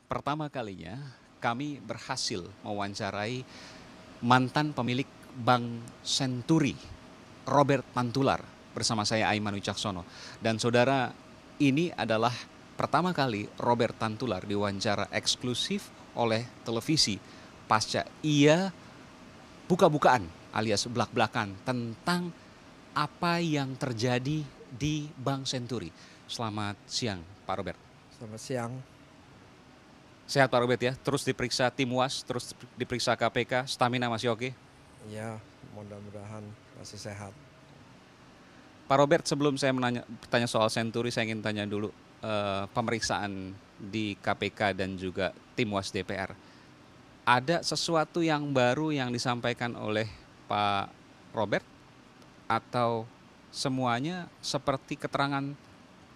Pertama kalinya kami berhasil mewawancarai mantan pemilik Bank Senturi, Robert Tantular, bersama saya Aiman Wicaksono. Dan saudara, ini adalah pertama kali Robert Tantular diwawancara eksklusif oleh televisi pasca ia buka-bukaan alias belak-belakan tentang apa yang terjadi di Bank Senturi. Selamat siang, Pak Robert. Selamat siang. Sehat Pak Robert ya, terus diperiksa tim UAS, terus diperiksa KPK, stamina masih oke? Ya, mudah-mudahan masih sehat. Pak Robert, sebelum saya bertanya soal Senturi, saya ingin tanya dulu pemeriksaan di KPK dan juga tim UAS DPR. Ada sesuatu yang baru yang disampaikan oleh Pak Robert atau semuanya seperti keterangan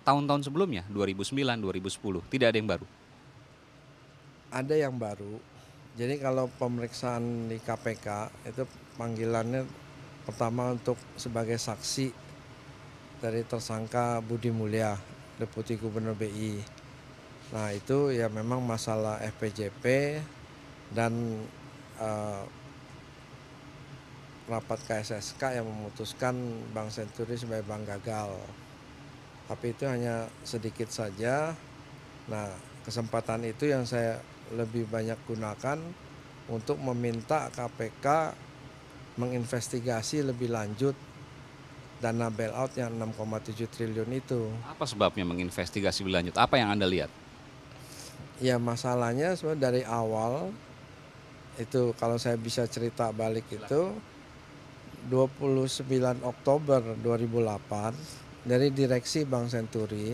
tahun-tahun sebelumnya, 2009, 2010, tidak ada yang baru? Ada yang baru. Jadi kalau pemeriksaan di KPK itu panggilannya pertama untuk sebagai saksi dari tersangka Budi Mulya, Deputi Gubernur BI. Nah itu ya memang masalah FPJP dan rapat KSSK yang memutuskan Bank Senturi sebagai bank gagal. Tapi itu hanya sedikit saja. Nah kesempatan itu yang saya lebih banyak gunakan untuk meminta KPK menginvestigasi lebih lanjut dana bailout yang 6,7 triliun itu. Apa sebabnya menginvestigasi lebih lanjut? Apa yang Anda lihat? Ya masalahnya sebenarnya dari awal itu kalau saya bisa cerita balik itu 29 Oktober 2008 dari direksi Bank Senturi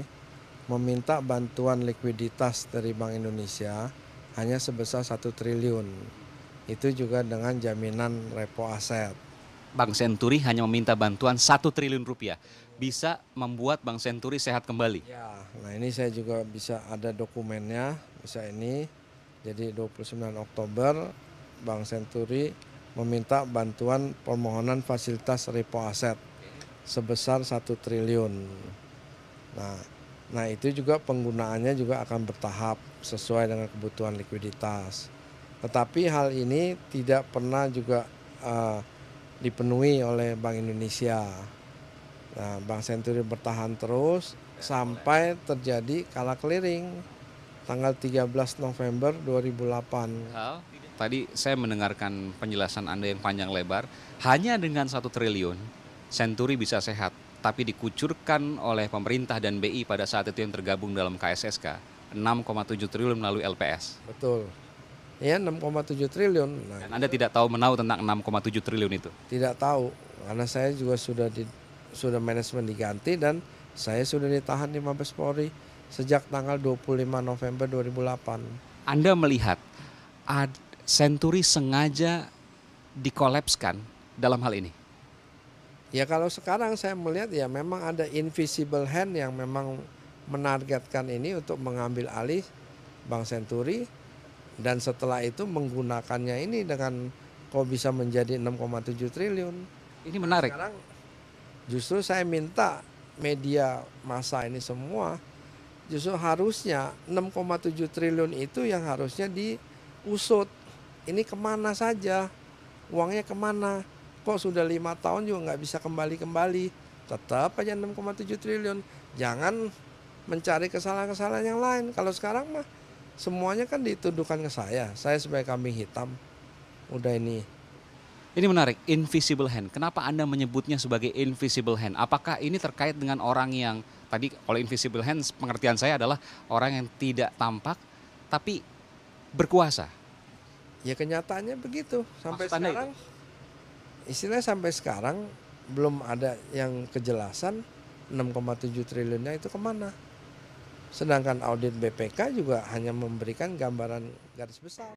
meminta bantuan likuiditas dari Bank Indonesia hanya sebesar 1 triliun. Itu juga dengan jaminan repo aset. Bank Senturi hanya meminta bantuan 1 triliun rupiah. Bisa membuat Bank Senturi sehat kembali. Ya, nah ini saya juga bisa ada dokumennya, bisa ini. Jadi 29 Oktober Bank Senturi meminta bantuan permohonan fasilitas repo aset sebesar 1 triliun. Nah itu juga penggunaannya juga akan bertahap sesuai dengan kebutuhan likuiditas. Tetapi hal ini tidak pernah juga dipenuhi oleh Bank Indonesia. Nah, Bank Senturi bertahan terus sampai terjadi kalah clearing tanggal 13 November 2008. Tadi saya mendengarkan penjelasan Anda yang panjang lebar. Hanya dengan 1 triliun, Senturi bisa sehat. Tapi dikucurkan oleh pemerintah dan BI pada saat itu yang tergabung dalam KSSK. 6,7 triliun melalui LPS. Betul. Ya 6,7 triliun. Nah, Dan Anda tidak tahu menahu tentang 6,7 triliun itu? tidak tahu karena saya juga sudah manajemen diganti dan saya sudah ditahan di Mabes Polri sejak tanggal 25 November 2008. Anda melihat Senturi sengaja dikolapskan dalam hal ini? Ya kalau sekarang saya melihat ya memang ada invisible hand yang memang menargetkan ini untuk mengambil alih Bank Senturi dan setelah itu menggunakannya ini dengan kok bisa menjadi 6,7 triliun. Ini menarik. Sekarang justru saya minta media massa ini semua justru harusnya 6,7 triliun itu yang harusnya diusut. Ini kemana saja, uangnya kemana? Kok sudah 5 tahun juga nggak bisa kembali-kembali. Tetap aja 6,7 triliun. Jangan mencari kesalahan-kesalahan yang lain. Kalau sekarang mah semuanya kan dituduhkan ke saya. Saya sebagai kambing hitam. Udah ini. Ini menarik, invisible hand. Kenapa Anda menyebutnya sebagai invisible hand? Apakah ini terkait dengan orang yang, tadi kalau invisible hand pengertian saya adalah orang yang tidak tampak tapi berkuasa. Ya kenyataannya begitu. Sampai Maksud Anda sekarang, istilahnya sampai sekarang belum ada yang kejelasan 6,7 triliunnya itu kemana. Sedangkan audit BPK juga hanya memberikan gambaran garis besar.